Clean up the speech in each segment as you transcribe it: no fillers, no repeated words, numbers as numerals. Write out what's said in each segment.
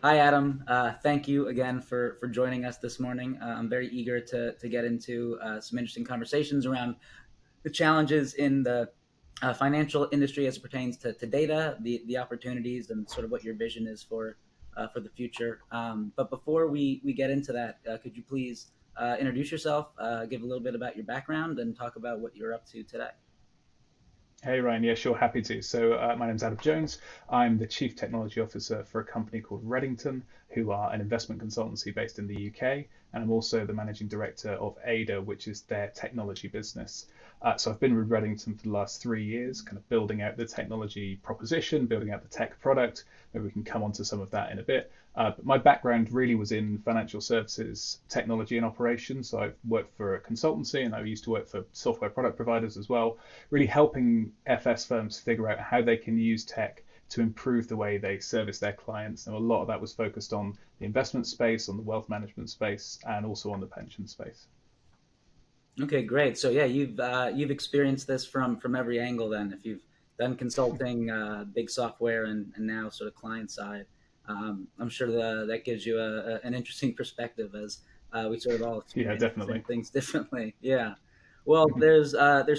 Hi, Adam. Thank you again for joining us this morning. I'm very eager to get into some interesting conversations around the challenges in the financial industry as it pertains to data, the opportunities, and sort of what your vision is for the future. But before we get into that, could you please introduce yourself, give a little bit about your background, and talk about what you're up to today? Hey Ryan, yeah, sure, happy to. So my name's Adam Jones. I'm the Chief Technology Officer for a company called Redington, who are an investment consultancy based in the UK, and I'm also the Managing Director of Ada, which is their technology business. So I've been with Redington for the last 3 years, kind of building out the technology proposition, building out the tech product. Maybe we can come on to some of that in a bit. But my background really was in financial services, technology, and operations. So I've worked for a consultancy, and I used to work for software product providers as well, really helping FS firms figure out how they can use tech to improve the way they service their clients. And a lot of that was focused on the investment space, on the wealth management space, and also on the pension space. Okay, great. So yeah, you've experienced this from every angle. Then, if you've done consulting, big software, and now sort of client side, I'm sure that gives you an interesting perspective as we sort of all Yeah, experience the same definitely. things differently. Yeah. Well, there's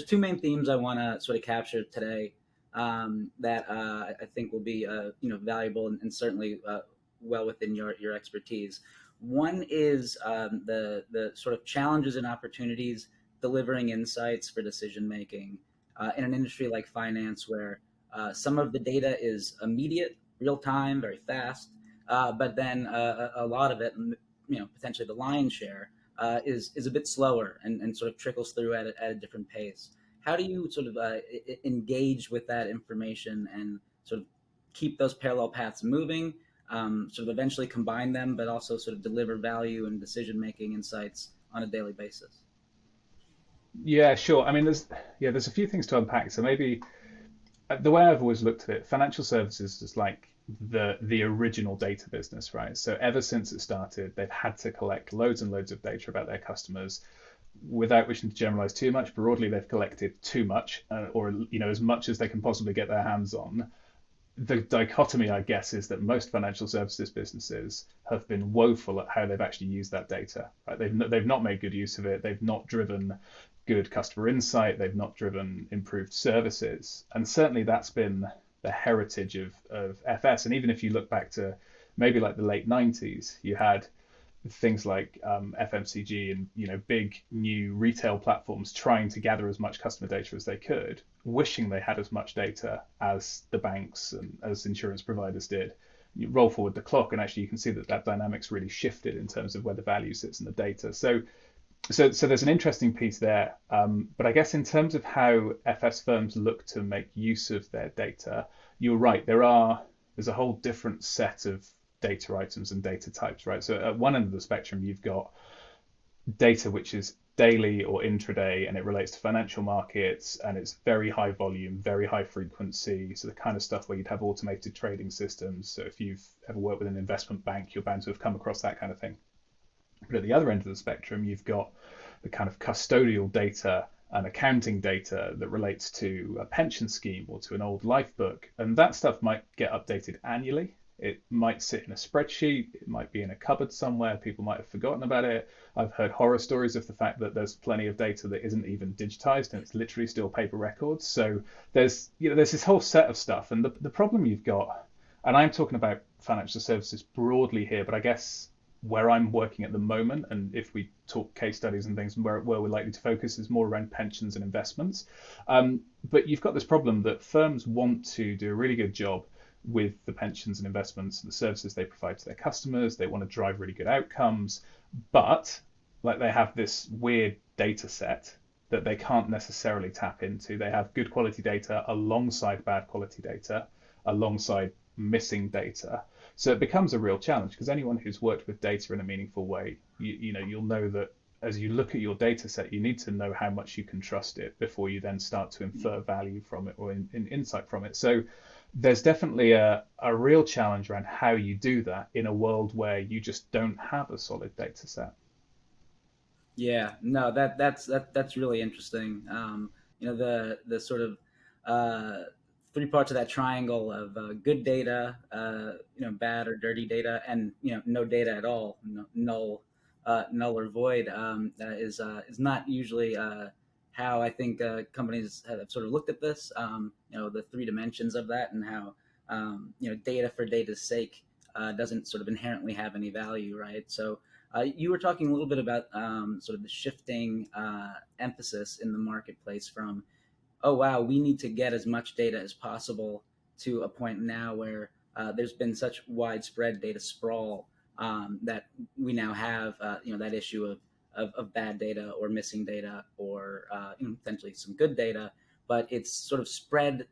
two main themes I want to sort of capture today that I think will be valuable and certainly well within your expertise. One is the sort of challenges and opportunities delivering insights for decision making in an industry like finance, where some of the data is immediate, real time, very fast, but then a lot of it, potentially the lion's share, is a bit slower and sort of trickles through at a different pace. How do you sort of engage with that information and sort of keep those parallel paths moving, sort of eventually combine them, but also sort of deliver value and decision making insights on a daily basis? Yeah, sure. I mean, there's a few things to unpack. So maybe the way I've always looked at it, financial services is like the original data business, right? So ever since it started, they've had to collect loads and loads of data about their customers. Without wishing to generalize too much, broadly they've collected too much, or as much as they can possibly get their hands on. The dichotomy, I guess, is that most financial services businesses have been woeful at how they've actually used that data. Right? They've not made good use of it. They've not driven good customer insight. They've not driven improved services, and certainly that's been the heritage of FS. And even if you look back to maybe like the late 90s, you had things like FMCG and big new retail platforms trying to gather as much customer data as they could, wishing they had as much data as the banks and as insurance providers did. You roll forward the clock, and actually you can see that that dynamics really shifted in terms of where the value sits in the data. So there's an interesting piece there. But I guess in terms of how FS firms look to make use of their data, you're right. There's a whole different set of data items and data types, right? So at one end of the spectrum, you've got data which is daily or intraday, and it relates to financial markets, and it's very high volume, very high frequency. So the kind of stuff where you'd have automated trading systems. So if you've ever worked with an investment bank, you're bound to have come across that kind of thing. But at the other end of the spectrum, you've got the kind of custodial data and accounting data that relates to a pension scheme or to an old life book. And that stuff might get updated annually. It might sit in a spreadsheet. It might be in a cupboard somewhere. People might have forgotten about it. I've heard horror stories of the fact that there's plenty of data that isn't even digitized and it's literally still paper records. So there's this whole set of stuff. And the problem you've got, and I'm talking about financial services broadly here, but I guess where I'm working at the moment, and if we talk case studies and things, where we're likely to focus is more around pensions and investments. But you've got this problem that firms want to do a really good job with the pensions and investments and the services they provide to their customers. They want to drive really good outcomes, but like they have this weird data set that they can't necessarily tap into. They have good quality data alongside bad quality data, alongside missing data. So it becomes a real challenge because anyone who's worked with data in a meaningful way, you'll know that as you look at your data set, you need to know how much you can trust it before you then start to infer value from it or in insight from it. So there's definitely a real challenge around how you do that in a world where you just don't have a solid data set. Yeah, no, that's really interesting. The sort of uh, three parts of that triangle of good data, bad or dirty data, and no data at all, null, null or void, is not usually how I think companies have sort of looked at this. The three dimensions of that, and how data for data's sake doesn't sort of inherently have any value, right? So you were talking a little bit about sort of the shifting emphasis in the marketplace from, oh wow, we need to get as much data as possible, to a point now where there's been such widespread data sprawl, that we now have that issue of bad data or missing data, or potentially some good data, but it's sort of spread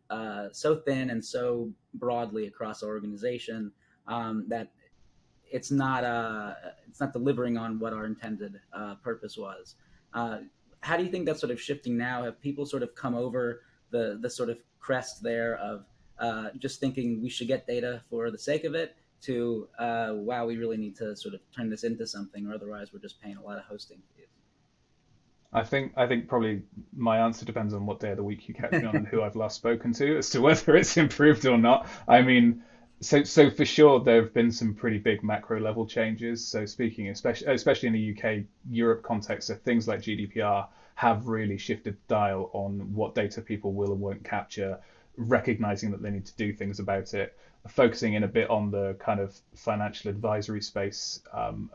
so thin and so broadly across our organization, that it's not delivering on what our intended purpose was. Uh, how do you think that's sort of shifting now? Have people sort of come over the sort of crest there of just thinking we should get data for the sake of it, to wow, we really need to sort of turn this into something, or otherwise we're just paying a lot of hosting I think probably my answer depends on what day of the week you catch me on and who I've last spoken to as to whether it's improved or not. I mean, so for sure there have been some pretty big macro level changes. So speaking especially in the UK Europe context, so things like GDPR have really shifted the dial on what data people will and won't capture, recognizing that they need to do things about it, focusing in a bit on the kind of financial advisory space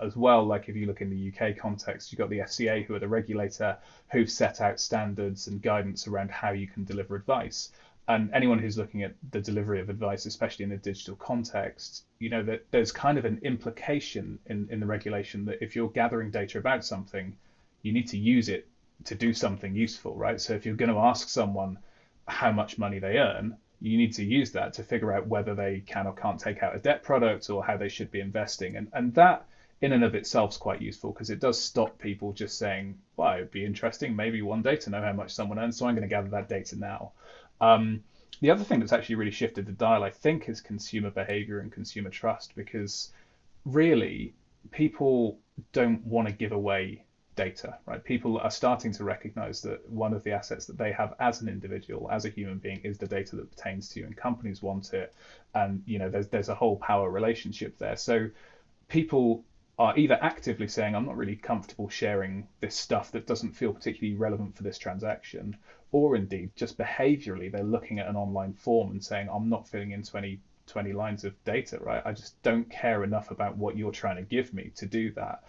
as well. Like if you look in the UK context, you've got the FCA, who are the regulator, who've set out standards and guidance around how you can deliver advice. And anyone who's looking at the delivery of advice, especially in a digital context, that there's kind of an implication in the regulation that if you're gathering data about something, you need to use it to do something useful, right? So if you're going to ask someone how much money they earn, you need to use that to figure out whether they can or can't take out a debt product, or how they should be investing. And that in and of itself is quite useful, because it does stop people just saying, well, it'd be interesting maybe one day to know how much someone earns, so I'm going to gather that data now. Um, the other thing that's actually really shifted the dial, I think, is consumer behavior and consumer trust, because really people don't want to give away data, right? People are starting to recognize that one of the assets that they have as an individual, as a human being, is the data that pertains to you, and companies want it. And there's a whole power relationship there. So people are either actively saying, I'm not really comfortable sharing this stuff that doesn't feel particularly relevant for this transaction, or indeed just behaviorally, they're looking at an online form and saying, I'm not filling in 20 lines of data, right? I just don't care enough about what you're trying to give me to do that.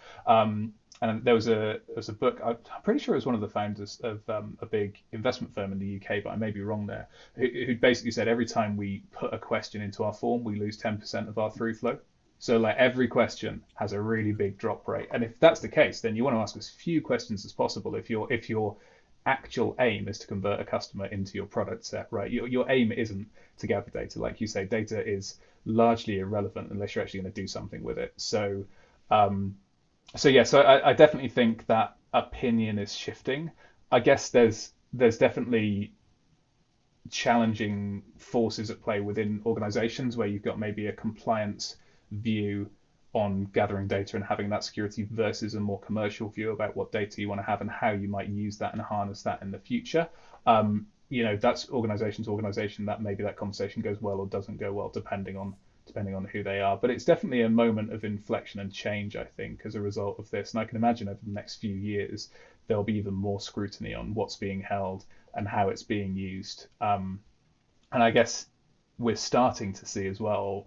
And there was a book. I'm pretty sure it was one of the founders of a big investment firm in the UK, but I may be wrong there, who basically said every time we put a question into our form, we lose 10% of our through flow. So like every question has a really big drop rate, and if that's the case, then you want to ask as few questions as possible. If your actual aim is to convert a customer into your product set, right? Your aim isn't to gather data, like you say. Data is largely irrelevant unless you're actually going to do something with it. Um, so I definitely think that opinion is shifting. I guess there's definitely challenging forces at play within organizations, where you've got maybe a compliance view on gathering data and having that security, versus a more commercial view about what data you want to have and how you might use that and harness that in the future. That's organization to organization, that maybe that conversation goes well or doesn't go well, depending on who they are. But it's definitely a moment of inflection and change, I think, as a result of this. And I can imagine over the next few years, there'll be even more scrutiny on what's being held and how it's being used. And I guess we're starting to see as well,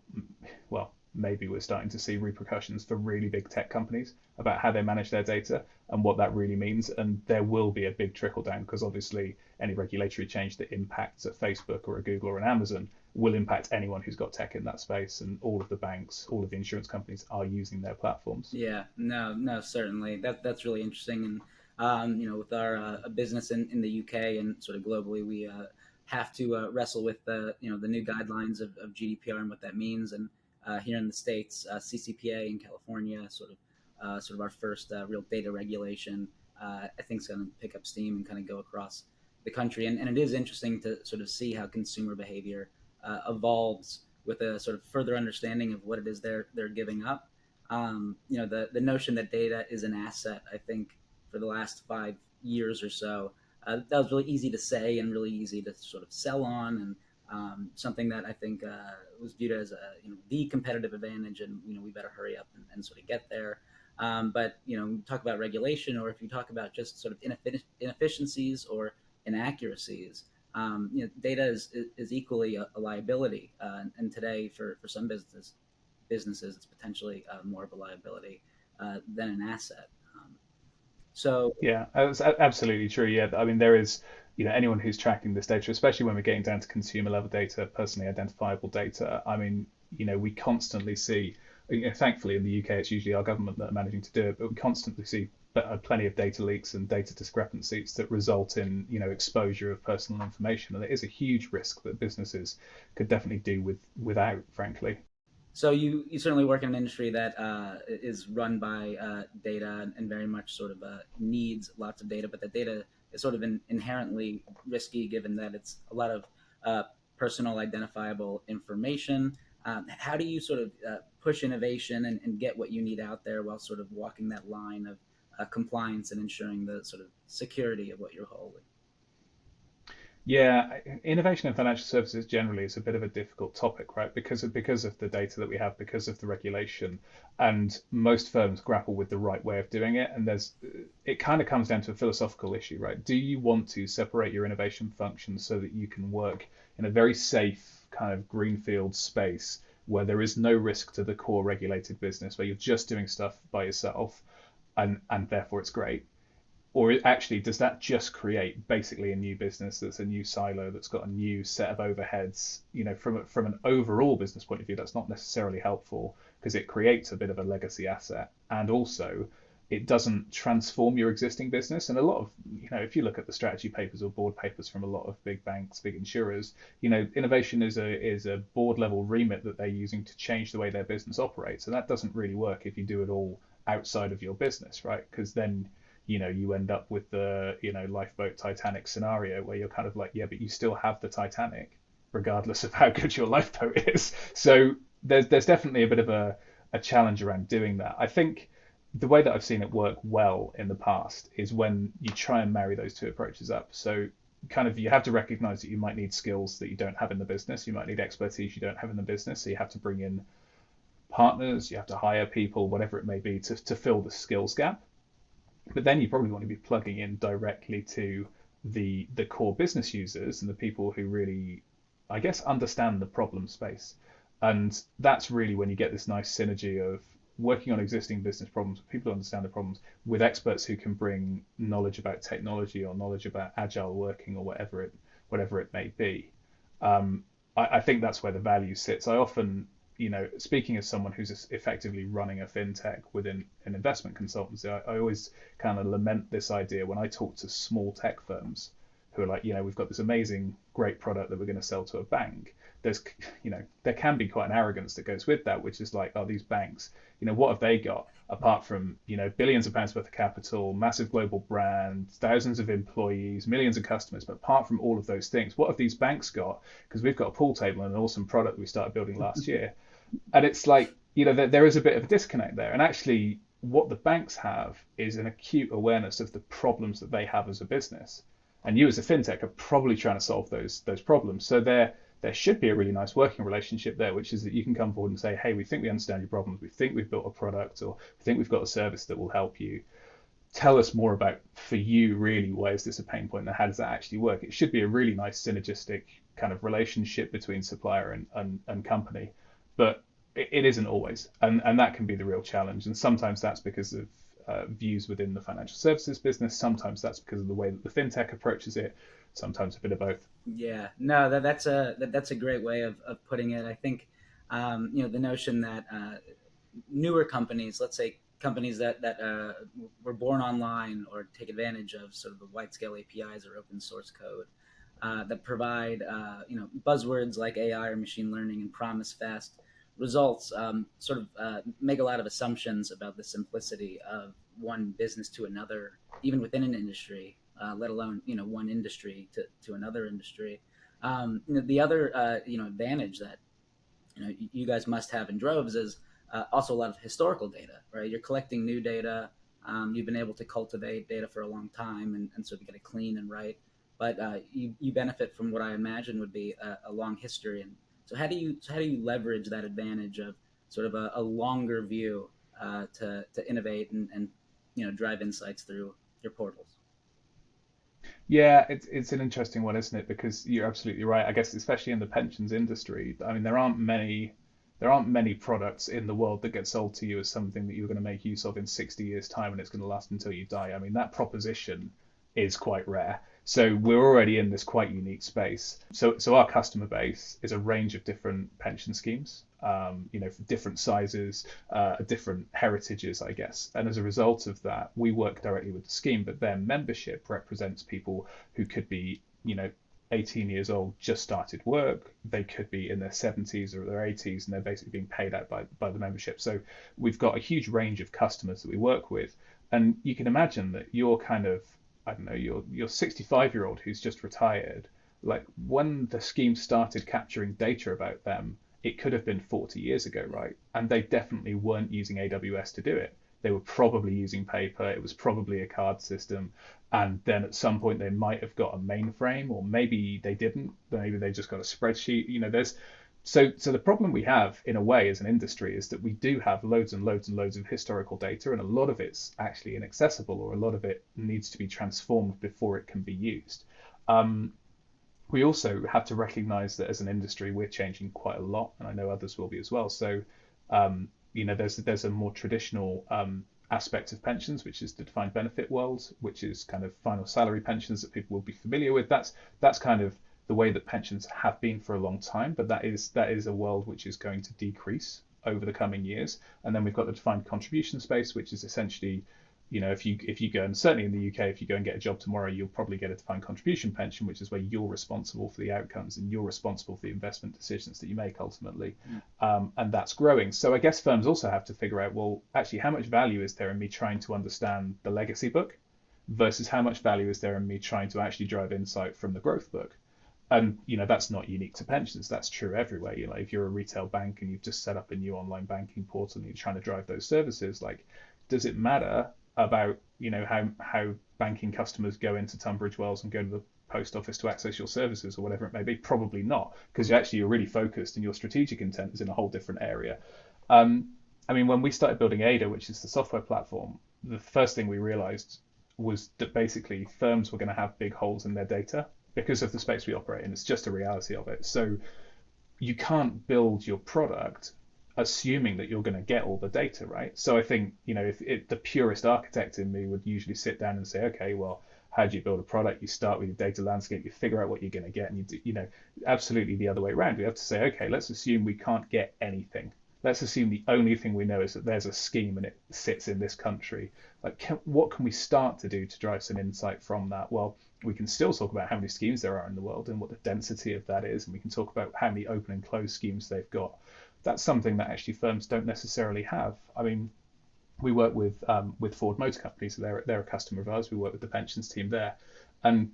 maybe we're starting to see repercussions for really big tech companies about how they manage their data and what that really means. And there will be a big trickle down, because obviously any regulatory change that impacts a Facebook or a Google or an Amazon will impact anyone who's got tech in that space. And all of the banks, all of the insurance companies are using their platforms. Yeah, no, no, certainly. That's really interesting. And with our business in the UK and sort of globally, we have to wrestle with the new guidelines of GDPR and what that means. And here in the states, CCPA in California, sort of our first real data regulation, I think is going to pick up steam and kind of go across the country. And it is interesting to sort of see how consumer behavior evolves with a sort of further understanding of what it is they're giving up. The notion that data is an asset, I think, for the last 5 years or so, that was really easy to say and really easy to sort of sell on. And something that I think was viewed as the competitive advantage, and we better hurry up and sort of get there. But talk about regulation, or if you talk about just sort of inefficiencies or inaccuracies, data is equally a liability, and today for some businesses it's potentially more of a liability than an asset. So Yeah, that's absolutely true. Yeah, I mean, there is, anyone who's tracking this data, especially when we're getting down to consumer level data, personally identifiable data. I mean, we constantly see, thankfully in the UK, it's usually our government that are managing to do it, but we constantly see plenty of data leaks and data discrepancies that result in, exposure of personal information. And it is a huge risk that businesses could definitely do without, frankly. So you certainly work in an industry that is run by data, and very much sort of needs lots of data, but the data is sort of inherently risky, given that it's a lot of uh, personal identifiable information. How do you sort of push innovation and get what you need out there while sort of walking that line of compliance and ensuring the sort of security of what you're holding? Yeah, innovation in financial services generally is a bit of a difficult topic, right? Because of the data that we have, because of the regulation, and most firms grapple with the right way of doing it. And it kind of comes down to a philosophical issue, right? Do you want to separate your innovation functions so that you can work in a very safe kind of greenfield space where there is no risk to the core regulated business, where you're just doing stuff by yourself, and therefore it's great? Or actually, does that just create basically a new business that's a new silo that's got a new set of overheads? From an overall business point of view, that's not necessarily helpful because it creates a bit of a legacy asset, and also it doesn't transform your existing business. And a lot of, if you look at the strategy papers or board papers from a lot of big banks, big insurers, innovation is a board level remit that they're using to change the way their business operates, and that doesn't really work if you do it all outside of your business, right? Because then you end up with the lifeboat Titanic scenario where you're kind of like, yeah, but you still have the Titanic regardless of how good your lifeboat is. So there's definitely a bit of a challenge around doing that. I think the way that I've seen it work well in the past is when you try and marry those two approaches up. So kind of you have to recognize that you might need skills that you don't have in the business. You might need expertise you don't have in the business. So you have to bring in partners, you have to hire people, whatever it may be, to fill the skills gap. But then you probably want to be plugging in directly to the core business users and the people who really, I guess, understand the problem space. And that's really when you get this nice synergy of working on existing business problems, people who understand the problems, with experts who can bring knowledge about technology or knowledge about agile working or whatever it may be. I think that's where the value sits. I often, speaking as someone who's effectively running a fintech within an investment consultancy, I always kind of lament this idea when I talk to small tech firms who are like, we've got this amazing, great product that we're going to sell to a bank. There's, there can be quite an arrogance that goes with that, which is like, oh, these banks, what have they got apart from, billions of pounds worth of capital, massive global brand, thousands of employees, millions of customers. But apart from all of those things, what have these banks got? Because we've got a pool table and an awesome product we started building last year. And it's like, there is a bit of a disconnect there. And actually, what the banks have is an acute awareness of the problems that they have as a business. And you as a fintech are probably trying to solve those problems. So there should be a really nice working relationship there, which is that you can come forward and say, hey, we think we understand your problems. We think we've built a product, or we think we've got a service that will help you. Tell us more about, for you, really, why is this a pain point and how does that actually work? It should be a really nice synergistic kind of relationship between supplier and company. But it isn't always. And that can be the real challenge. And sometimes that's because of views within the financial services business. Sometimes that's because of the way that the fintech approaches it. Sometimes a bit of both. Yeah, no, that's a great way of putting it. I think the notion that newer companies, let's say companies that were born online or take advantage of sort of the wide scale APIs or open source code that provide buzzwords like AI or machine learning and promise fast results, sort of make a lot of assumptions about the simplicity of one business to another, even within an industry, let alone one industry to another industry. The other advantage that you guys must have in droves is also a lot of historical data, right? You're collecting new data. You've been able to cultivate data for a long time and sort of get it clean and right. but you benefit from what I imagine would be a long history. And so how do you leverage that advantage of sort of a longer view to innovate and drive insights through your portals? Yeah, it's an interesting one, isn't it? Because you're absolutely right. I guess especially in the pensions industry, I mean, there aren't many products in the world that get sold to you as something that you're going to make use of in 60 years' time and it's going to last until you die. I mean, that proposition is quite rare. So we're already in this quite unique space. So our customer base is a range of different pension schemes, for different sizes, different heritages, I guess. And as a result of that, we work directly with the scheme, but their membership represents people who could be, 18 years old, just started work. They could be in their 70s or their 80s, and they're basically being paid out by the membership. So we've got a huge range of customers that we work with. And you can imagine that you're kind of, I don't know, your 65-year-old who's just retired, like when the scheme started capturing data about them, it could have been 40 years ago, right? And they definitely weren't using AWS to do it. They were probably using paper. It was probably a card system. And then at some point they might have got a mainframe, or maybe they didn't. Maybe they just got a spreadsheet. There's so the problem we have in a way as an industry is that we do have loads and loads and loads of historical data, and a lot of it's actually inaccessible, or a lot of it needs to be transformed before it can be used. Um, we also have to recognize that as an industry, we're changing quite a lot, and I know others will be as well. So, there's a more traditional aspect of pensions, which is the defined benefit world, which is kind of final salary pensions that people will be familiar with. That's kind of the way that pensions have been for a long time, but that is a world which is going to decrease over the coming years. And then we've got the defined contribution space, which is essentially, if you go, and certainly in the UK, if you go and get a job tomorrow, you'll probably get a defined contribution pension, which is where you're responsible for the outcomes and you're responsible for the investment decisions that you make ultimately. And that's growing. So I guess firms also have to figure out, well, actually, how much value is there in me trying to understand the legacy book versus how much value is there in me trying to actually drive insight from the growth book? And that's not unique to pensions. That's true everywhere. If you're a retail bank and you've just set up a new online banking portal and you're trying to drive those services, like, does it matter about how banking customers go into Tunbridge Wells and go to the post office to access your services or whatever it may be? Probably not, because you're really focused and your strategic intent is in a whole different area. Um, I mean, when we started building Ada, which is the software platform, the first thing we realized was that basically firms were going to have big holes in their data because of the space we operate in. It's just a reality of it. So you can't build your product assuming that you're going to get all the data, right? So I think, if the purest architect in me would usually sit down and say, okay, well, how do you build a product? You start with your data landscape, you figure out what you're going to get, and you do, absolutely the other way around. We have to say, okay, let's assume we can't get anything. Let's assume the only thing we know is that there's a scheme and it sits in this country. Like, what can we start to do to drive some insight from that? Well, we can still talk about how many schemes there are in the world and what the density of that is, and we can talk about how many open and closed schemes they've got. That's something that actually firms don't necessarily have. I mean, we work with Ford Motor Company, so they're a customer of ours. We work with the pensions team there, and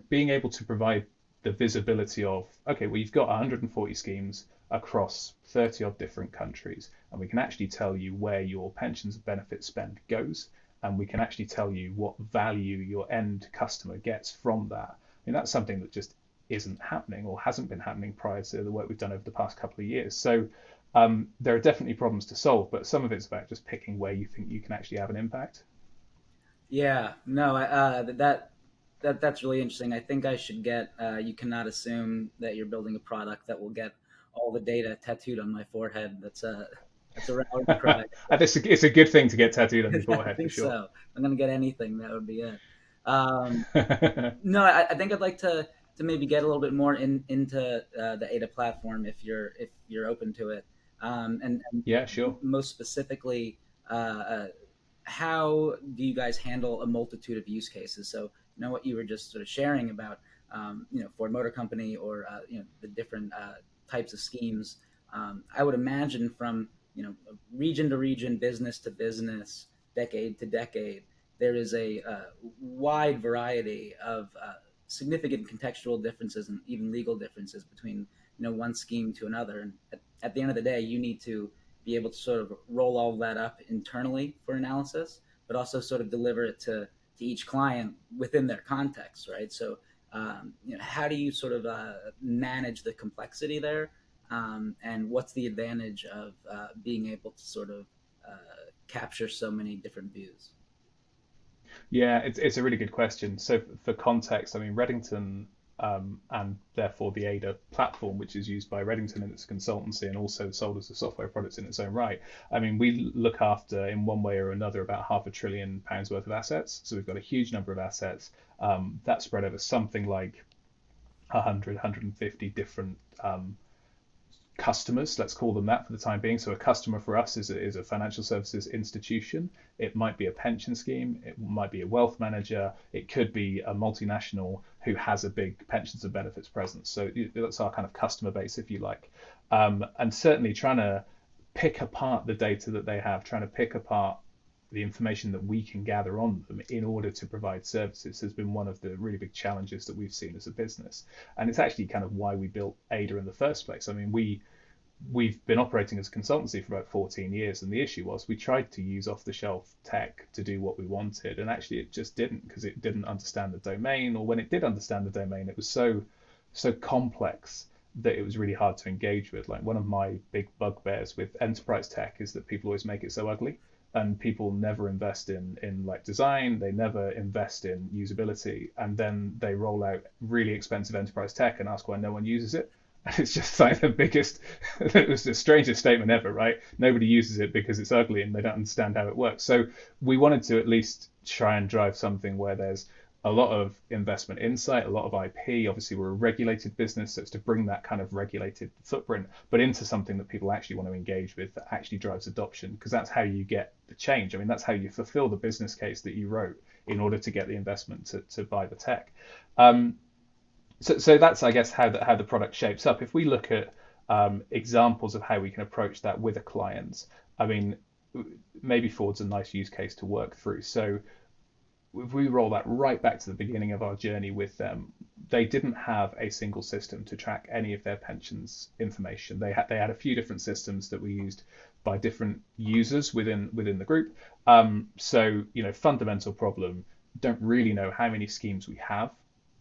being able to provide the visibility of, okay, well, you've got 140 schemes across 30 odd different countries, and we can actually tell you where your pensions and benefit spend goes, and we can actually tell you what value your end customer gets from that. I mean, that's something that just isn't happening or hasn't been happening prior to the work we've done over the past couple of years. So there are definitely problems to solve, but some of it's about just picking where you think you can actually have an impact. Yeah, no, that's really interesting. I think I should get. You cannot assume that you're building a product that will get all the data tattooed on my forehead. That's a rallying cry. It's a good thing to get tattooed on your I forehead for think sure. so. If I'm gonna get anything, that would be it. Um, no, I think I'd like to maybe get a little bit more into the Ada platform if you're open to it, and Yeah, sure. most specifically, how do you guys handle a multitude of use cases? So what you were just sort of sharing about, Ford Motor Company or the different types of schemes. I would imagine from region to region, business to business, decade to decade, there is a wide variety of significant contextual differences and even legal differences between one scheme to another. And at the end of the day, you need to be able to sort of roll all of that up internally for analysis, but also sort of deliver it to each client within their context, right? So how do you sort of manage the complexity there, and what's the advantage of being able to sort of capture so many different views? Yeah, it's a really good question. So for context, I mean, Redington and therefore the Ada platform, which is used by Redington in its consultancy and also sold as a software product in its own right. I mean, we look after in one way or another about £500 billion worth of assets. So we've got a huge number of assets that spread over something like 100, 150 different customers, let's call them that for the time being. So a customer for us is a financial services institution. It might be a pension scheme, it might be a wealth manager, it could be a multinational who has a big pensions and benefits presence. So that's our kind of customer base, if you like. And certainly trying to pick apart the data that they have, trying to pick apart the information that we can gather on them in order to provide services has been one of the really big challenges that we've seen as a business. And it's actually kind of why we built Ada in the first place. I mean, we've been operating as a consultancy for about 14 years, and the issue was we tried to use off-the-shelf tech to do what we wanted, and actually it just didn't, because it didn't understand the domain, or when it did understand the domain, it was so complex that it was really hard to engage with. Like one of my big bugbears with enterprise tech is that people always make it so ugly, and people never invest in like design, they never invest in usability, and then they roll out really expensive enterprise tech and ask why no one uses it. And it's just like the biggest, it was the strangest statement ever, right? Nobody uses it because it's ugly and they don't understand how it works. So we wanted to at least try and drive something where there's a lot of investment insight, a lot of IP. Obviously, we're a regulated business, so it's to bring that kind of regulated footprint, but into something that people actually want to engage with, that actually drives adoption, because that's how you get the change. I mean, that's how you fulfill the business case that you wrote in order to get the investment to buy the tech. So that's, I guess, how the product shapes up. If we look at examples of how we can approach that with a client, I mean, maybe Ford's a nice use case to work through. So if we roll that right back to the beginning of our journey with them, they didn't have a single system to track any of their pensions information. They had a few different systems that were used by different users within the group. So fundamental problem. Don't really know how many schemes we have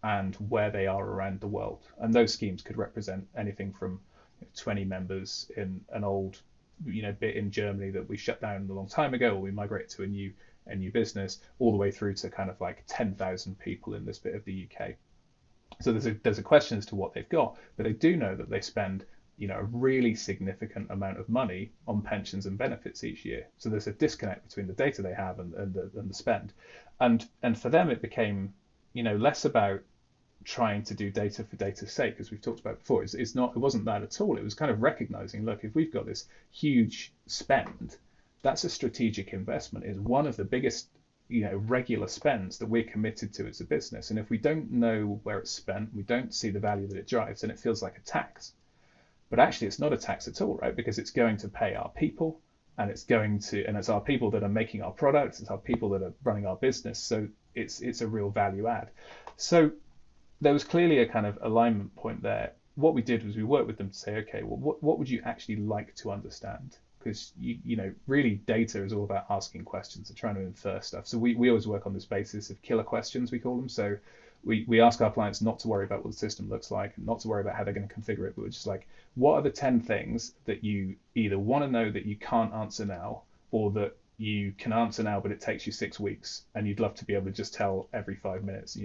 and where they are around the world. And those schemes could represent anything from 20 members in an old bit in Germany that we shut down a long time ago, or we migrate to a new business, all the way through to kind of like 10,000 people in this bit of the UK. So there's a question as to what they've got, but they do know that they spend a really significant amount of money on pensions and benefits each year. So there's a disconnect between the data they have and the spend, and for them it became less about trying to do data for data's sake, as we've talked about before. It's not, it wasn't that at all. It was kind of recognizing, look, if we've got this huge spend, that's a strategic investment. It's one of the biggest regular spends that we're committed to as a business. And if we don't know where it's spent, we don't see the value that it drives, then it feels like a tax. But actually it's not a tax at all, right? Because it's going to pay our people, and it's our people that are making our products, it's our people that are running our business. So it's a real value add. So there was clearly a kind of alignment point there. What we did was we worked with them to say, okay, well, what would you actually like to understand? Because really data is all about asking questions and trying to infer stuff. So we always work on this basis of killer questions, we call them. So we ask our clients not to worry about what the system looks like, not to worry about how they're going to configure it, but we're just like, what are the 10 things that you either want to know that you can't answer now, or that you can answer now but it takes you 6 weeks and you'd love to be able to just tell every 5 minutes,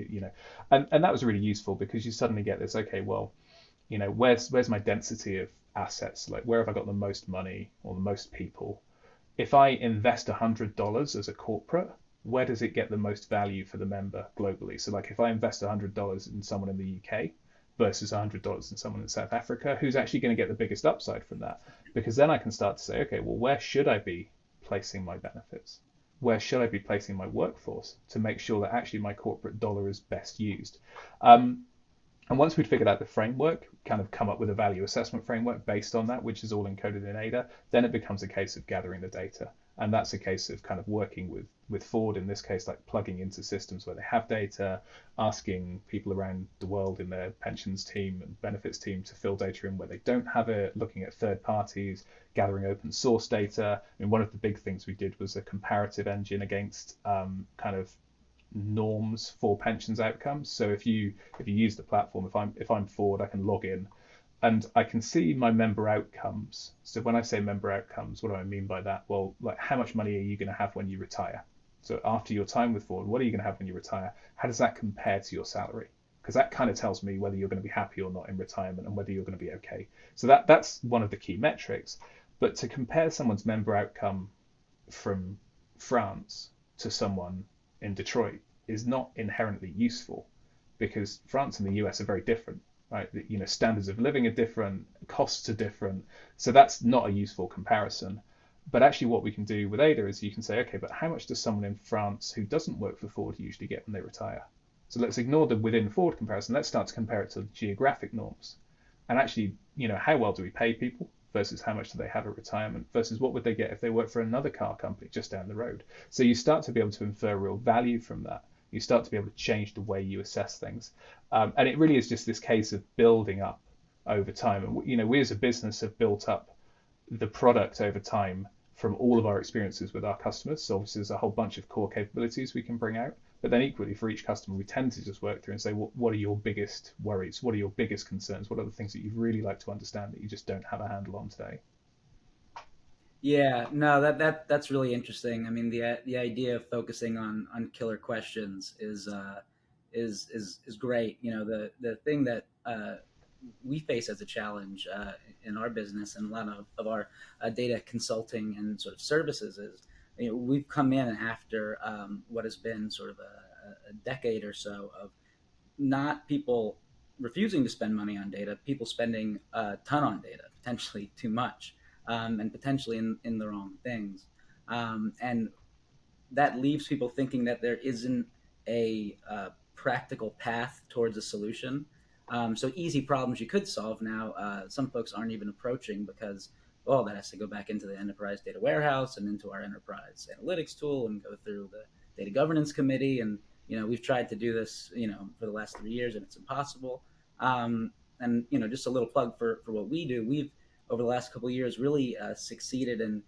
and that was really useful, because you suddenly get this, okay, well, where's my density of assets, like where have I got the most money or the most people? If I invest $100 as a corporate, where does it get the most value for the member globally? So like if I invest $100 in someone in the UK versus $100 in someone in South Africa, who's actually going to get the biggest upside from that? Because then I can start to say, okay, well, where should I be placing my benefits? Where should I be placing my workforce to make sure that actually my corporate dollar is best used? And once we'd figured out the framework, kind of come up with a value assessment framework based on that, which is all encoded in Ada, then it becomes a case of gathering the data. And that's a case of kind of working with Ford, in this case, like plugging into systems where they have data, asking people around the world in their pensions team and benefits team to fill data in where they don't have it, looking at third parties, gathering open source data. I mean, one of the big things we did was a comparative engine against kind of norms for pensions outcomes. So if you use the platform, if I'm Ford, I can log in and I can see my member outcomes. So when I say member outcomes, what do I mean by that? Well, like how much money are you going to have when you retire? So after your time with Ford, what are you going to have when you retire? How does that compare to your salary? Because that kind of tells me whether you're going to be happy or not in retirement and whether you're going to be okay. So that's one of the key metrics. But to compare someone's member outcome from France to someone in Detroit is not inherently useful because France and the US are very different, right? Standards of living are different, costs are different, so that's not a useful comparison. But actually, what we can do with Ada is you can say, okay, but how much does someone in France who doesn't work for Ford usually get when they retire? So let's ignore the within Ford comparison. Let's start to compare it to geographic norms. And actually, how well do we pay people versus how much do they have at retirement versus what would they get if they work for another car company just down the road? So you start to be able to infer real value from that. You start to be able to change the way you assess things. And it really is just this case of building up over time. And, we as a business have built up the product over time from all of our experiences with our customers. So obviously there's a whole bunch of core capabilities we can bring out. But then equally for each customer, we tend to just work through and say, what are your biggest worries? What are your biggest concerns? What are the things that you'd really like to understand that you just don't have a handle on today? Yeah, no, that's really interesting. I mean, the idea of focusing on killer questions is great. The thing that we face as a challenge in our business and a lot of our data consulting and sort of services is, we've come in after what has been sort of a decade or so of not people refusing to spend money on data, people spending a ton on data, potentially too much, and potentially in the wrong things. And that leaves people thinking that there isn't a practical path towards a solution. So easy problems you could solve now, some folks aren't even approaching because, well, that has to go back into the enterprise data warehouse and into our enterprise analytics tool and go through the data governance committee. And we've tried to do this for the last 3 years and it's impossible. And just a little plug for what we do. We've over the last couple of years really succeeded in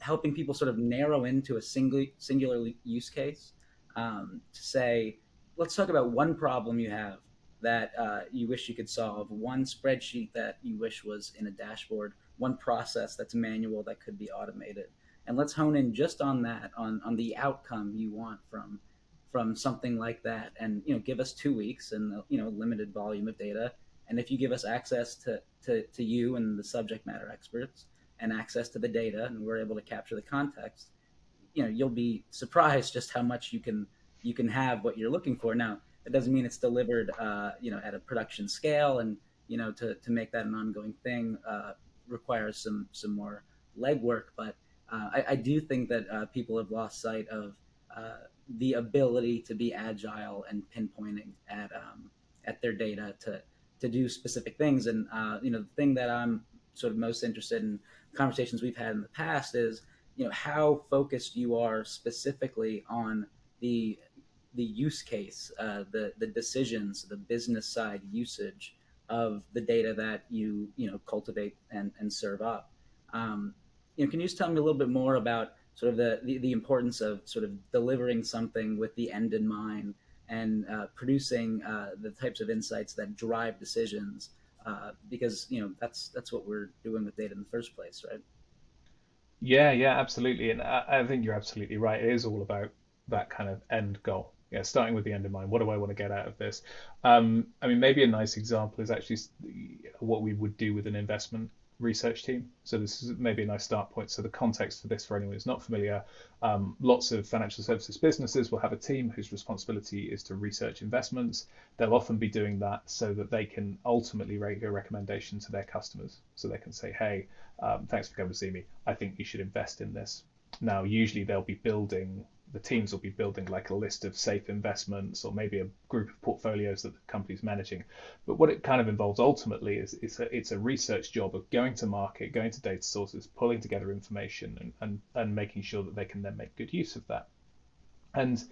helping people sort of narrow into a singular use case, to say, let's talk about one problem you have that you wish you could solve, one spreadsheet that you wish was in a dashboard, one process that's manual that could be automated. And let's hone in just on that, on the outcome you want from something like that. And give us 2 weeks and limited volume of data. And if you give us access to you and the subject matter experts and access to the data, and we're able to capture the context, you'll be surprised just how much you can have what you're looking for. Now, that doesn't mean it's delivered, at a production scale, and to make that an ongoing thing requires some more legwork. But I do think that people have lost sight of the ability to be agile and pinpointing at their data to do specific things. And the thing that I'm sort of most interested in, conversations we've had in the past, is how focused you are specifically on the use case, the decisions, the business side usage of the data that you cultivate and serve up. Can you just tell me a little bit more about sort of the importance of sort of delivering something with the end in mind and producing the types of insights that drive decisions? Because that's what we're doing with data in the first place, right? Yeah, yeah, absolutely. And I think you're absolutely right. It is all about that kind of end goal. Yeah, starting with the end in mind. What do I want to get out of this? I mean, maybe a nice example is actually what we would do with an investment research team. So this is maybe a nice start point. So the context for this, for anyone who's not familiar, lots of financial services businesses will have a team whose responsibility is to research investments. They'll often be doing that so that they can ultimately make a recommendation to their customers. So they can say, hey, thanks for coming to see me. I think you should invest in this. Now, usually the teams will be building like a list of safe investments or maybe a group of portfolios that the company's managing. But what it kind of involves ultimately is it's a research job of going to market, going to data sources, pulling together information and making sure that they can then make good use of that. And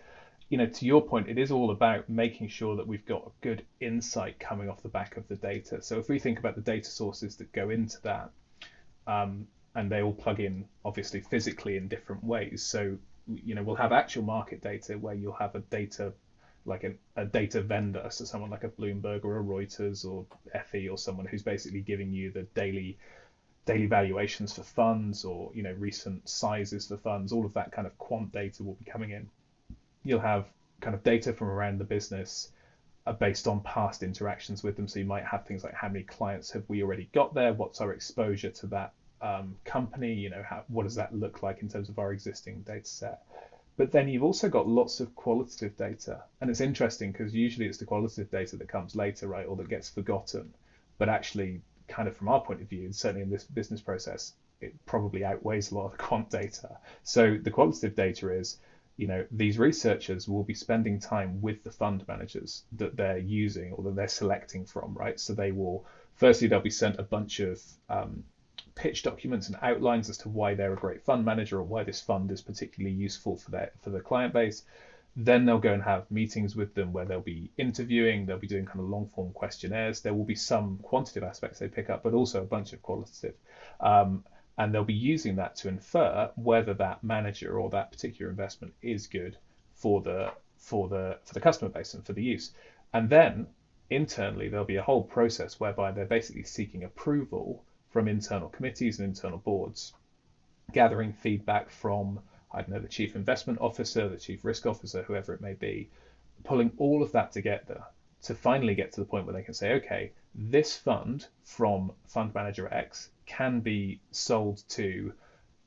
to your point, it is all about making sure that we've got a good insight coming off the back of the data. So if we think about the data sources that go into that, and they all plug in obviously physically in different ways. So we'll have actual market data where you'll have a data like a data vendor, so someone like a Bloomberg or a Reuters or FE or someone who's basically giving you the daily valuations for funds or recent sizes for funds. All of that kind of quant data will be coming in. You'll have kind of data from around the business based on past interactions with them. So you might have things like how many clients have we already got there? What's our exposure to that company? What does that look like in terms of our existing data set? But then you've also got lots of qualitative data. And it's interesting because usually it's the qualitative data that comes later, right? Or that gets forgotten. But actually, kind of from our point of view, and certainly in this business process, it probably outweighs a lot of the quant data. So the qualitative data is, these researchers will be spending time with the fund managers that they're using or that they're selecting from, right? So firstly, they'll be sent a bunch of pitch documents and outlines as to why they're a great fund manager or why this fund is particularly useful for the client base. Then they'll go and have meetings with them where they'll be interviewing, they'll be doing kind of long form questionnaires. There will be some quantitative aspects they pick up, but also a bunch of qualitative. And they'll be using that to infer whether that manager or that particular investment is good for the customer base and for the use. And then internally, there'll be a whole process whereby they're basically seeking approval from internal committees and internal boards, gathering feedback from, I don't know, the chief investment officer, the chief risk officer, whoever it may be, pulling all of that together to finally get to the point where they can say, okay, this fund from fund manager X can be sold to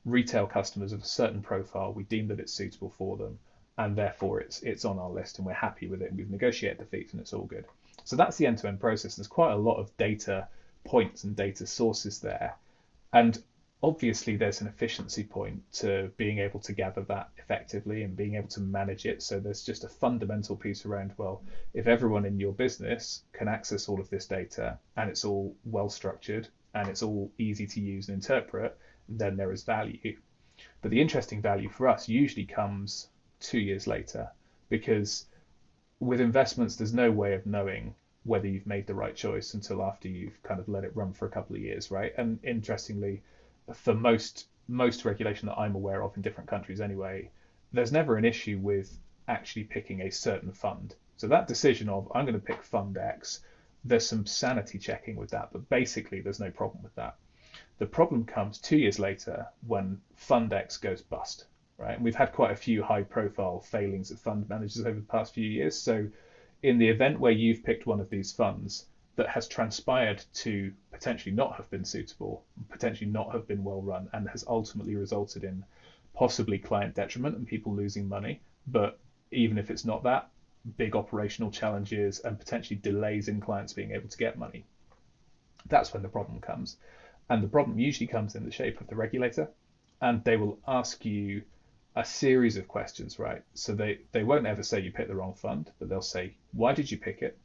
retail customers of a certain profile. We deem that it's suitable for them, and therefore it's on our list and we're happy with it and we've negotiated the fees and it's all good. So that's the end-to-end process. There's quite a lot of data points and data sources there. And obviously there's an efficiency point to being able to gather that effectively and being able to manage it. So there's just a fundamental piece around, well, if everyone in your business can access all of this data and it's all well structured and it's all easy to use and interpret, then there is value. But the interesting value for us usually comes 2 years later, because with investments, there's no way of knowing whether you've made the right choice until after you've kind of let it run for a couple of years, right? And interestingly, for most regulation that I'm aware of in different countries anyway, there's never an issue with actually picking a certain fund. So that decision of I'm going to pick fund X, there's some sanity checking with that, but basically there's no problem with that. The problem comes 2 years later when fund X goes bust, right? And we've had quite a few high profile failings of fund managers over the past few years. So in the event where you've picked one of these funds that has transpired to potentially not have been suitable, potentially not have been well run, and has ultimately resulted in possibly client detriment and people losing money, but even if it's not that, big operational challenges and potentially delays in clients being able to get money, that's when the problem comes. And the problem usually comes in the shape of the regulator, and they will ask you a series of questions, right? So they won't ever say you picked the wrong fund, but they'll say, why did you pick it?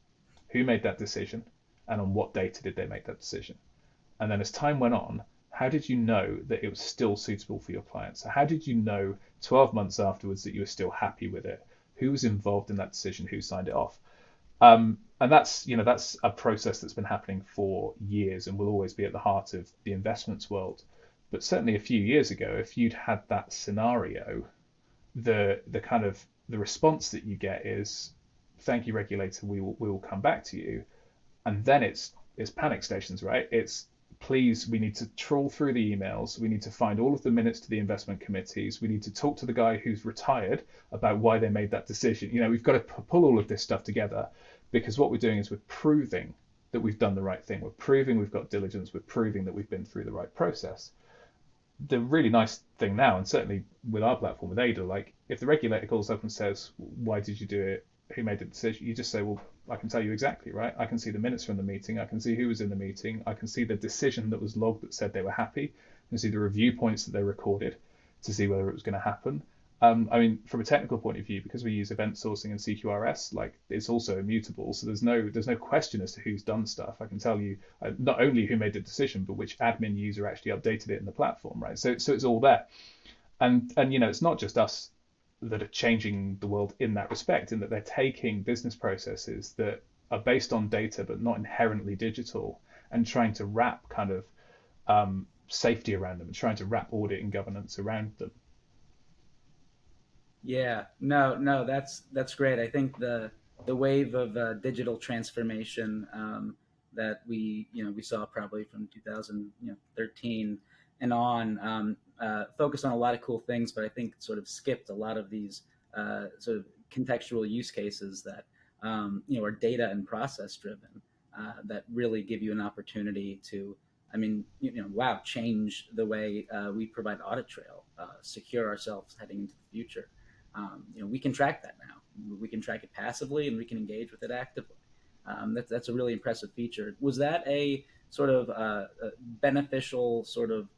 Who made that decision? And on what data did they make that decision? And then as time went on, how did you know that it was still suitable for your clients? So how did you know 12 months afterwards that you were still happy with it? Who was involved in that decision? Who signed it off? And that's a process that's been happening for years and will always be at the heart of the investments world. But certainly a few years ago, if you'd had that scenario, the kind of the response that you get is, thank you, regulator, we will come back to you. And then it's panic stations, right? It's, please, we need to trawl through the emails. We need to find all of the minutes to the investment committees. We need to talk to the guy who's retired about why they made that decision. We've got to pull all of this stuff together, because what we're doing is we're proving that we've done the right thing. We're proving we've got diligence. We're proving that we've been through the right process. The really nice thing now, and certainly with our platform, with Ada, like if the regulator calls up and says, why did you do it? Who made the decision? You just say, well, I can tell you exactly, right? I can see the minutes from the meeting. I can see who was in the meeting. I can see the decision that was logged that said they were happy. I can see the review points that they recorded to see whether it was going to happen. I mean, from a technical point of view, because we use event sourcing and CQRS, like it's also immutable. So there's no question as to who's done stuff. I can tell you not only who made the decision, but which admin user actually updated it in the platform, right? So it's all there. And it's not just us that are changing the world in that respect, in that they're taking business processes that are based on data but not inherently digital and trying to wrap kind of safety around them and trying to wrap audit and governance around them. Yeah, no, no, that's great. I think the wave of digital transformation that we saw probably from 2013 and on focused on a lot of cool things, but I think sort of skipped a lot of these sort of contextual use cases that are data and process driven that really give you an opportunity to, I mean, wow, change the way we provide audit trail, secure ourselves heading into the future. We can track that now. We can track it passively, and we can engage with it actively. That's a really impressive feature. Was that a sort of a beneficial sort of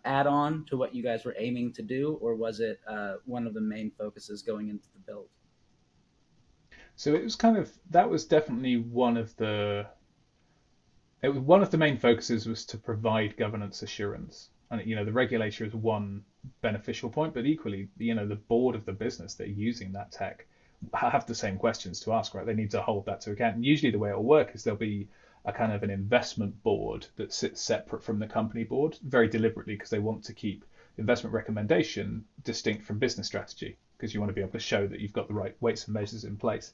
add-on to what you guys were aiming to do, or was it one of the main focuses going into the build? So it was kind of that was definitely one of the main focuses was to provide governance assurance. And the regulator is one beneficial point, but equally, the board of the business that are using that tech have the same questions to ask, right? They need to hold that to account. And usually, the way it'll work is there'll be a kind of an investment board that sits separate from the company board, very deliberately because they want to keep investment recommendation distinct from business strategy, because you want to be able to show that you've got the right weights and measures in place.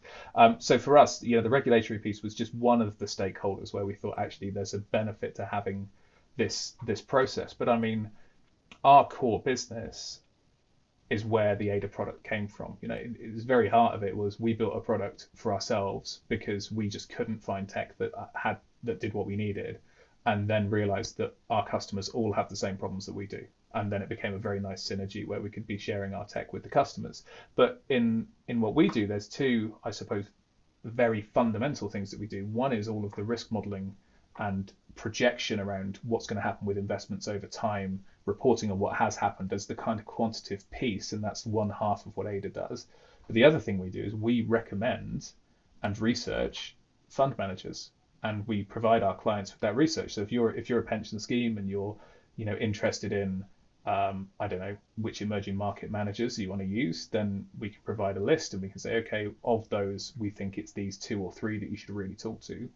So for us, the regulatory piece was just one of the stakeholders where we thought actually there's a benefit to having this process. But I mean, our core business is where the Ada product came from. It was very heart of it was we built a product for ourselves because we just couldn't find tech that did what we needed, and then realized that our customers all have the same problems that we do. And then it became a very nice synergy where we could be sharing our tech with the customers. But in what we do, there's two, I suppose, very fundamental things that we do. One is all of the risk modeling and projection around what's going to happen with investments over time, reporting on what has happened as the kind of quantitative piece, and that's one half of what Ada does. But the other thing we do is we recommend and research fund managers, and we provide our clients with that research. So if you're a pension scheme and you're interested in I don't know which emerging market managers you want to use, then we can provide a list and we can say, okay, of those, we think it's these two or three that you should really talk to.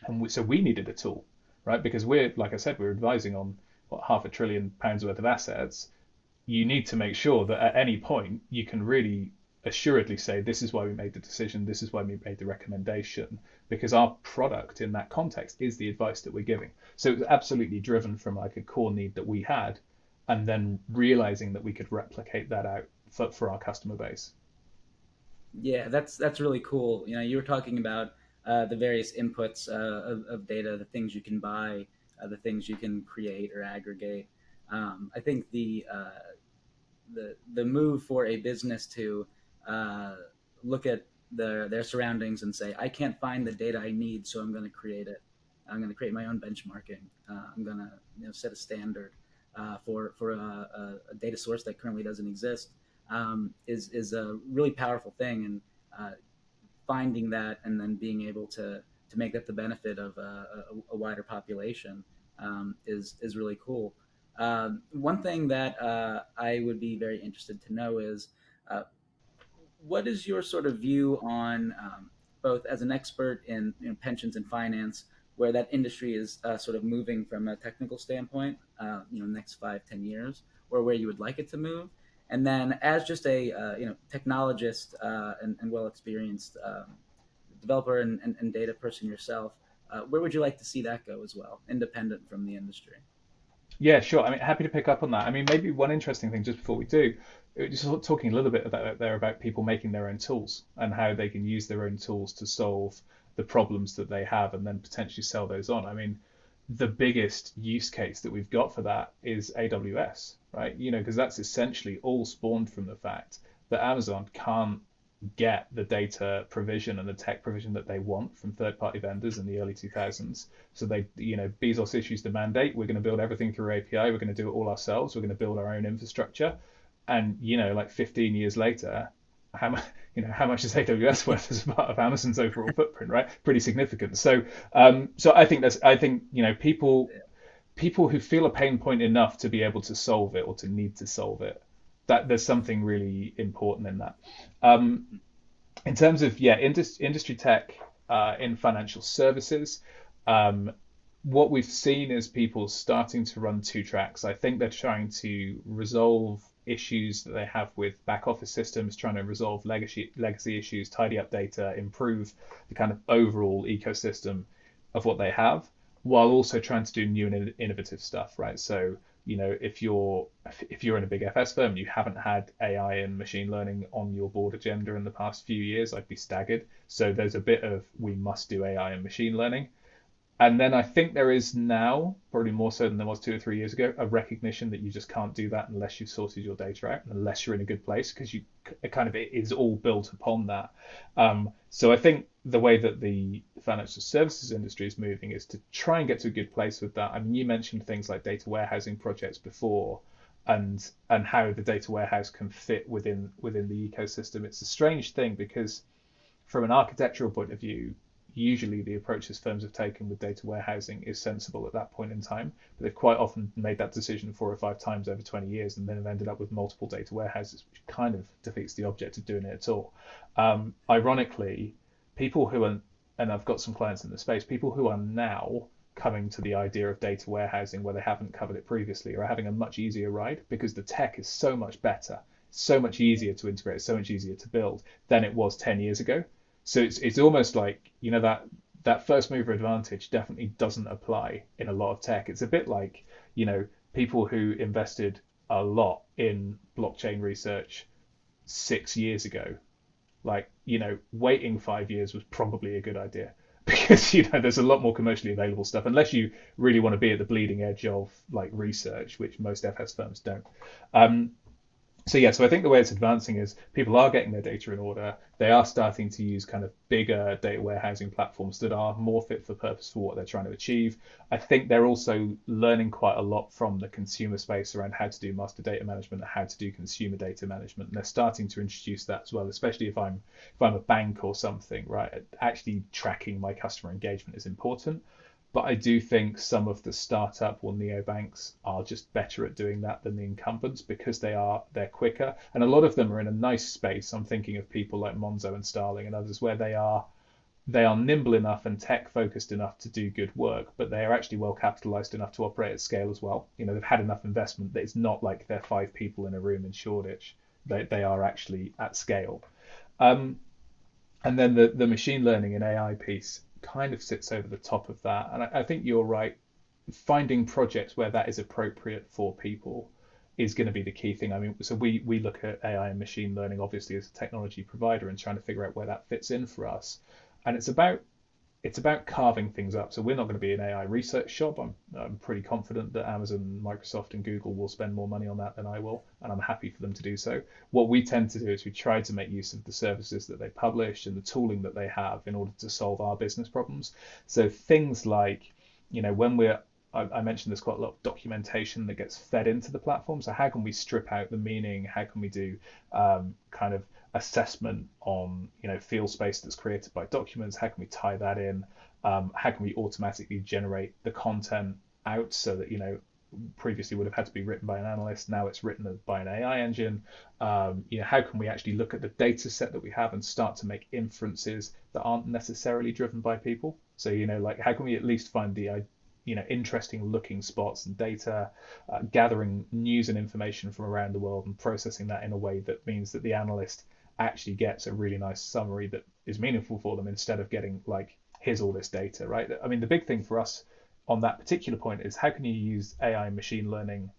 And so we needed a tool, right? Because like I said, we're advising on what, £500 billion worth of assets. You need to make sure that at any point you can really assuredly say, this is why we made the decision, this is why we made the recommendation, because our product in that context is the advice that we're giving. So it was absolutely driven from like a core need that we had, and then realizing that we could replicate that out for our customer base. Yeah, that's really cool. You were talking about the various inputs of data, the things you can buy, the things you can create or aggregate. I think the move for a business to uh, look at their surroundings and say, I can't find the data I need, so I'm going to create it. I'm going to create my own benchmarking. I'm going to set a standard for a data source that currently doesn't exist. Is a really powerful thing, and finding that and then being able to make that the benefit of a wider population is really cool. One thing that I would be very interested to know is uh, what is your sort of view on both as an expert in pensions and finance, where that industry is sort of moving from a technical standpoint, next 5, 10 years, or where you would like it to move, and then as just a technologist and well experienced developer and data person yourself, where would you like to see that go as well, independent from the industry? Yeah, sure. I mean, happy to pick up on that. I mean, maybe one interesting thing just before we do, just talking a little bit about there about people making their own tools and how they can use their own tools to solve the problems that they have and then potentially sell those on. I mean, the biggest use case that we've got for that is AWS, right? Because that's essentially all spawned from the fact that Amazon can't get the data provision and the tech provision that they want from third-party vendors in the early 2000s. So Bezos issues the mandate. We're going to build everything through API. We're going to do it all ourselves. We're going to build our own infrastructure. And like 15 years later, how much is AWS worth as a part of Amazon's overall footprint, right? Pretty significant. So I think people who feel a pain point enough to be able to solve it or to need to solve it, that there's something really important in that. Um, in terms of industry tech in financial services, um, what we've seen is people starting to run two tracks. I think they're trying to resolve issues that they have with back office systems, trying to resolve legacy issues, tidy up data, improve the kind of overall ecosystem of what they have, while also trying to do new and innovative stuff, right? So, if you're in a big FS firm and you haven't had AI and machine learning on your board agenda in the past few years, I'd be staggered. So there's a bit of we must do AI and machine learning. And then I think there is now, probably more so than there was 2 or 3 years ago, a recognition that you just can't do that unless you've sorted your data out, unless you're in a good place, because it is all built upon that. So I think the way that the financial services industry is moving is to try and get to a good place with that. I mean, you mentioned things like data warehousing projects before, and how the data warehouse can fit within the ecosystem. It's a strange thing because from an architectural point of view, usually the approaches firms have taken with data warehousing is sensible at that point in time, but they've quite often made that decision 4 or 5 times over 20 years and then have ended up with multiple data warehouses, which kind of defeats the object of doing it at all. Ironically, people who are, and I've got some clients in the space, people who are now coming to the idea of data warehousing where they haven't covered it previously are having a much easier ride because the tech is so much better, so much easier to integrate, so much easier to build than it was 10 years ago. So it's almost like, that first mover advantage definitely doesn't apply in a lot of tech. It's a bit like, people who invested a lot in blockchain research 6 years ago. Like, waiting 5 years was probably a good idea because, there's a lot more commercially available stuff unless you really want to be at the bleeding edge of like research, which most FS firms don't. Um, so I think the way it's advancing is people are getting their data in order. They are starting to use kind of bigger data warehousing platforms that are more fit for purpose for what they're trying to achieve. I think they're also learning quite a lot from the consumer space around how to do master data management, how to do consumer data management. And they're starting to introduce that as well, especially if I'm a bank or something, right? Actually tracking my customer engagement is important. But I do think some of the startup or neobanks are just better at doing that than the incumbents because they're quicker. And a lot of them are in a nice space. I'm thinking of people like Monzo and Starling and others where they are nimble enough and tech focused enough to do good work, but they are actually well capitalized enough to operate at scale as well. They've had enough investment that it's not like they're 5 people in a room in Shoreditch. They are actually at scale. Um, and then the machine learning and AI piece kind of sits over the top of that. And I think you're right. Finding projects where that is appropriate for people is going to be the key thing. I mean, so we look at AI and machine learning obviously as a technology provider and trying to figure out where that fits in for us. And it's about carving things up. So we're not going to be an AI research shop. I'm pretty confident that Amazon, Microsoft, and Google will spend more money on that than I will, and I'm happy for them to do so. What we tend to do is we try to make use of the services that they publish and the tooling that they have in order to solve our business problems. So things like, when I mentioned there's quite a lot of documentation that gets fed into the platform. So how can we strip out the meaning? How can we do kind of assessment on field space that's created by documents? How can we tie that in? How can we automatically generate the content out so that previously would have had to be written by an analyst, now it's written by an AI engine? How can we actually look at the data set that we have and start to make inferences that aren't necessarily driven by people? So like how can we at least find the interesting looking spots and data, gathering news and information from around the world and processing that in a way that means that the analyst actually gets a really nice summary that is meaningful for them instead of getting like, here's all this data, right? I mean, the big thing for us on that particular point is how can you use AI and machine learning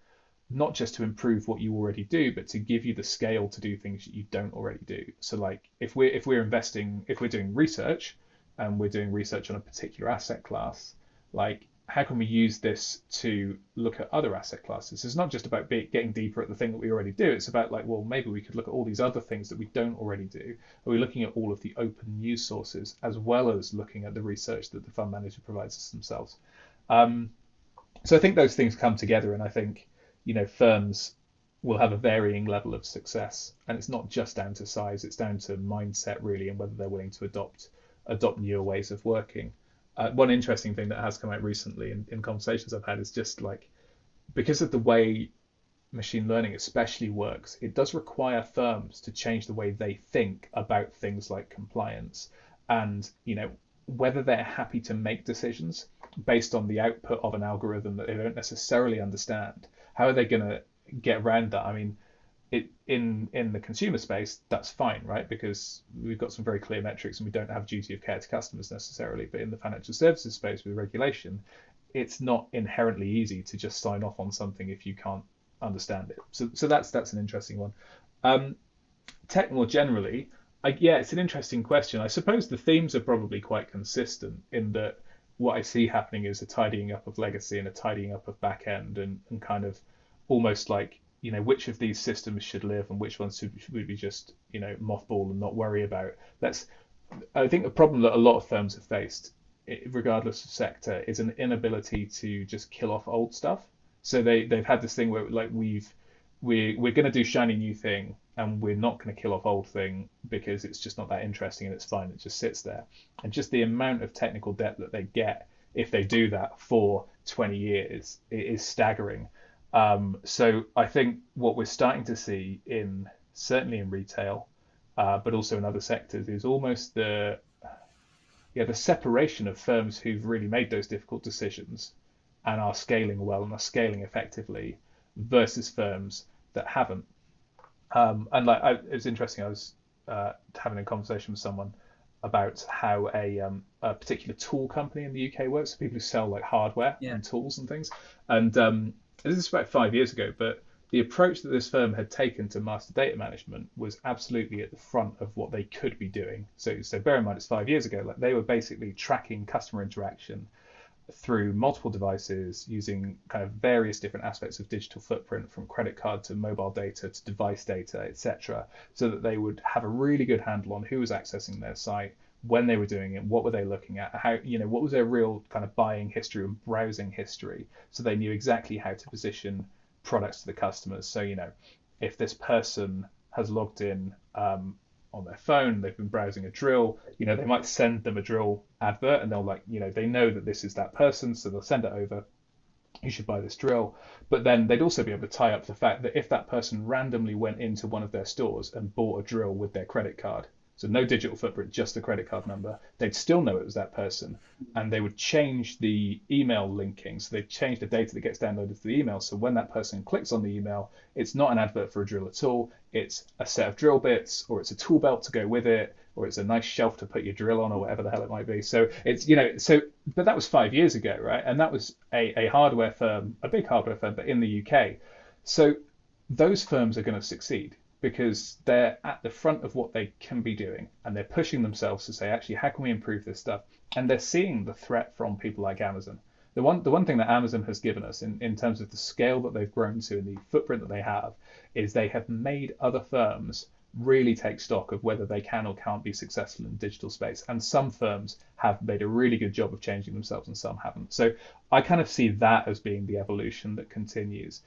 not just to improve what you already do, but to give you the scale to do things that you don't already do. So like if we're doing research and we're doing research on a particular asset class, like how can we use this to look at other asset classes? It's not just about getting deeper at the thing that we already do. It's about like, well, maybe we could look at all these other things that we don't already do. Are we looking at all of the open news sources as well as looking at the research that the fund manager provides us themselves? Um, so I think those things come together, and I think firms will have a varying level of success, and it's not just down to size; it's down to mindset really, and whether they're willing to adopt newer ways of working. One interesting thing that has come out recently in conversations I've had is just like because of the way machine learning especially works, it does require firms to change the way they think about things like compliance and whether they're happy to make decisions based on the output of an algorithm that they don't necessarily understand. How are they going to get around that? I mean, in the consumer space, that's fine, right? Because we've got some very clear metrics and we don't have duty of care to customers necessarily. But in the financial services space with regulation, it's not inherently easy to just sign off on something if you can't understand it. So that's an interesting one. Um, Tech more generally, yeah, it's an interesting question. I suppose the themes are probably quite consistent in that what I see happening is a tidying up of legacy and a tidying up of back end and kind of almost like, which of these systems should live and which ones should we just, mothball and not worry about. I think the problem that a lot of firms have faced, regardless of sector, is an inability to just kill off old stuff. So they've had this thing where like we're going to do shiny new thing and we're not going to kill off old thing because it's just not that interesting and it's fine. It just sits there. And just the amount of technical debt that they get if they do that for 20 years is staggering. So I think what we're starting to see certainly in retail, but also in other sectors, is almost the separation of firms who've really made those difficult decisions and are scaling well and are scaling effectively versus firms that haven't. And it was interesting. I was having a conversation with someone about how a particular tool company in the UK works. So people who sell like hardware Yeah. and tools and things. And this is about 5 years ago, but the approach that this firm had taken to master data management was absolutely at the front of what they could be doing. So bear in mind, it's 5 years ago. Like they were basically tracking customer interaction through multiple devices using kind of various different aspects of digital footprint from credit card to mobile data to device data, etc., so that they would have a really good handle on who was accessing their site, when they were doing it, what were they looking at, how, what was their real kind of buying history and browsing history, so they knew exactly how to position products to the customers. So, if this person has logged in on their phone, they've been browsing a drill, they might send them a drill advert and they'll they know that this is that person, so they'll send it over. You should buy this drill. But then they'd also be able to tie up the fact that if that person randomly went into one of their stores and bought a drill with their credit card, so no digital footprint, just the credit card number, they'd still know it was that person. And they would change the email linking. So they'd change the data that gets downloaded to the email. So when that person clicks on the email, it's not an advert for a drill at all. It's a set of drill bits, or it's a tool belt to go with it, or it's a nice shelf to put your drill on, or whatever the hell it might be. So but that was 5 years ago, right? And that was a hardware firm, a big hardware firm, but in the UK. So those firms are going to succeed because they're at the front of what they can be doing and they're pushing themselves to say, actually, how can we improve this stuff? And they're seeing the threat from people like Amazon. The one thing that Amazon has given us in terms of the scale that they've grown to and the footprint that they have is they have made other firms really take stock of whether they can or can't be successful in the digital space. And some firms have made a really good job of changing themselves and some haven't. So I kind of see that as being the evolution that continues.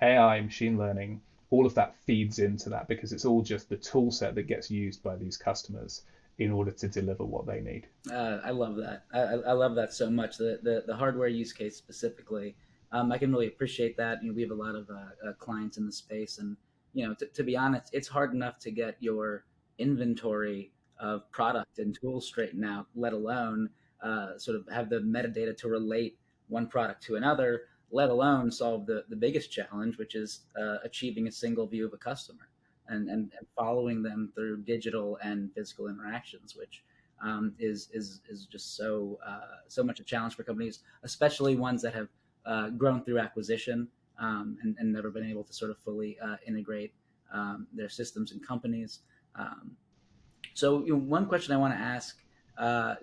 AI, machine learning, all of that feeds into that because it's all just the tool set that gets used by these customers in order to deliver what they need. I love that. I love that so much. The hardware use case specifically, I can really appreciate that. We have a lot of clients in the space, and to be honest, it's hard enough to get your inventory of product and tools straightened out, let alone sort of have the metadata to relate one product to another, let alone solve the biggest challenge, which is achieving a single view of a customer and following them through digital and physical interactions, which is just so much a challenge for companies, especially ones that have grown through acquisition and never been able to sort of fully integrate their systems and companies. So one question I want to ask,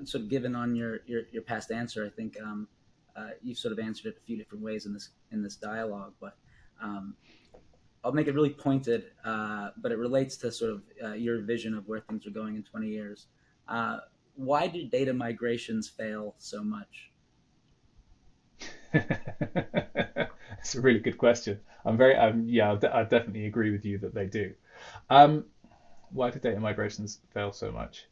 sort of given on your past answer, I think you've sort of answered it a few different ways in this dialogue, but I'll make it really pointed, but it relates to sort of your vision of where things are going in 20 years. Why do data migrations fail so much? It's a really good question. I definitely agree with you that they do. Um, why do data migrations fail so much?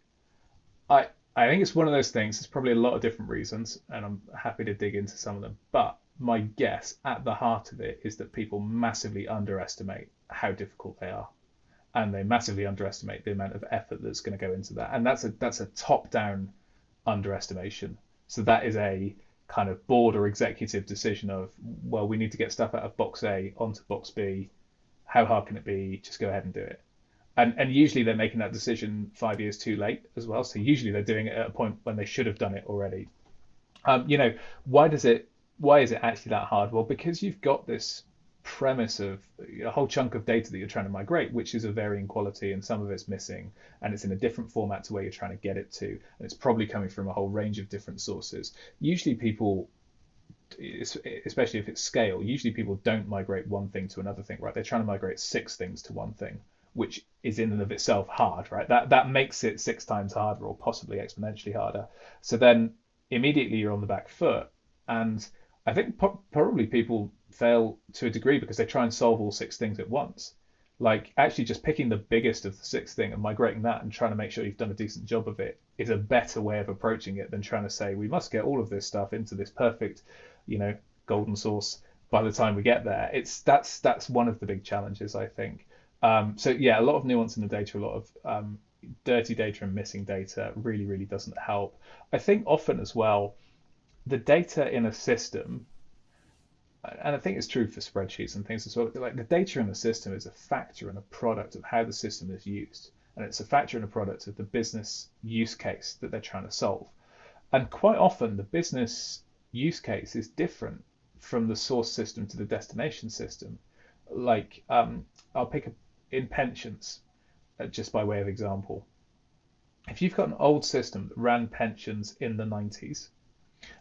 I I think it's one of those things. There's probably a lot of different reasons, and I'm happy to dig into some of them. But my guess at the heart of it is that people massively underestimate how difficult they are, and they massively underestimate the amount of effort that's going to go into that. And that's a top-down underestimation. So that is a kind of board or executive decision of, well, we need to get stuff out of box A onto box B. How hard can it be? Just go ahead and do it. And usually they're making that decision 5 years too late as well. So usually they're doing it at a point when they should have done it already. You know, why does it? Why is it actually that hard? Well, because you've got this premise of a whole chunk of data that you're trying to migrate, which is of varying quality, and some of it's missing, and it's in a different format to where you're trying to get it to, and it's probably coming from a whole range of different sources. Usually, people, especially if it's scale, usually people don't migrate one thing to another thing, right? They're trying to migrate six things to one thing, which is in and of itself hard, right? That makes it six times harder, or possibly exponentially harder. So then immediately you're on the back foot, and I think probably people fail to a degree because they try and solve all six things at once. Like actually just picking the biggest of the six thing and migrating that and trying to make sure you've done a decent job of it is a better way of approaching it than trying to say we must get all of this stuff into this perfect, you know, golden source by the time we get there. That's one of the big challenges, I think. So yeah, a lot of nuance in the data, a lot of dirty data and missing data really doesn't help. I think often as well, the data in a system, and I think it's true for spreadsheets and things as well, like the data in the system is a factor and a product of how the system is used. And it's a factor and a product of the business use case that they're trying to solve. And quite often the business use case is different from the source system to the destination system. Like I'll pick a, in pensions, just by way of example. If you've got an old system that ran pensions in the 90s,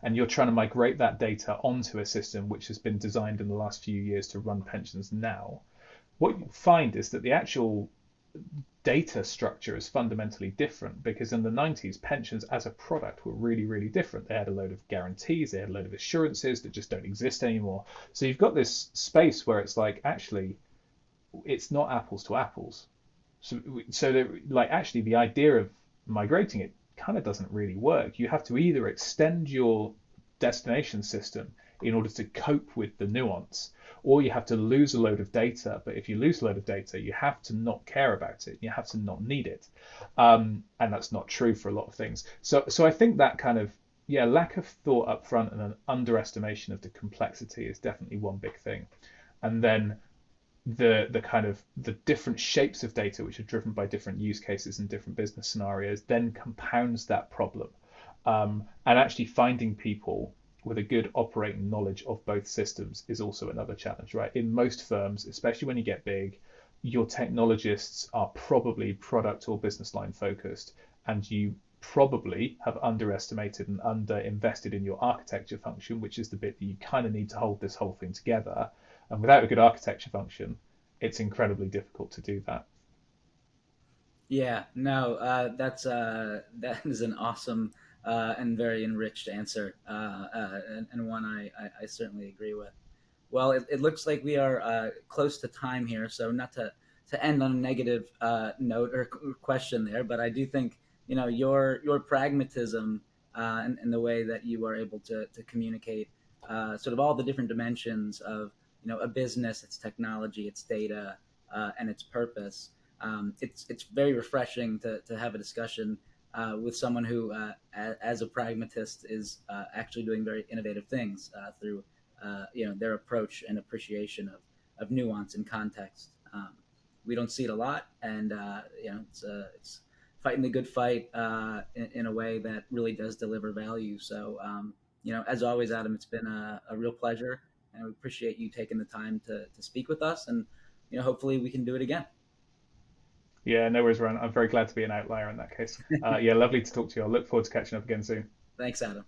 and you're trying to migrate that data onto a system which has been designed in the last few years to run pensions now, what you find is that the actual data structure is fundamentally different because in the 90s, pensions as a product were really different. They had a load of guarantees, they had a load of assurances that just don't exist anymore. So you've got this space where it's like, actually, it's not apples to apples. So like actually the idea of migrating it kind of doesn't really work. You have to either extend your destination system in order to cope with the nuance, or you have to lose a load of data. But if you lose a load of data, you have to not care about it. You have to not need it, and that's not true for a lot of things. So I think that kind of yeah lack of thought up front and an underestimation of the complexity is definitely one big thing. And then the kind of the different shapes of data which are driven by different use cases and different business scenarios then compounds that problem, and actually finding people with a good operating knowledge of both systems is also another challenge, right? In most firms, especially when you get big, your technologists are probably product or business line focused, and you probably have underestimated and underinvested in your architecture function, which is the bit that you kind of need to hold this whole thing together. And without a good architecture function, it's incredibly difficult to do that. Yeah, no, that is an awesome and very enriched answer, and one I certainly agree with. Well, it looks like we are close to time here, so not to end on a negative note or question there, but I do think your pragmatism and the way that you are able to communicate sort of all the different dimensions of a business, its technology, its data, and its purpose. It's very refreshing to have a discussion with someone who, as a pragmatist, is actually doing very innovative things through their approach and appreciation of nuance and context. We don't see it a lot, and it's fighting the good fight in a way that really does deliver value. So as always, Adam, it's been a real pleasure, and we appreciate you taking the time to speak with us, and hopefully we can do it again. Yeah, no worries, Ryan. I'm very glad to be an outlier in that case. Yeah, lovely to talk to you. I'll look forward to catching up again soon. Thanks, Adam.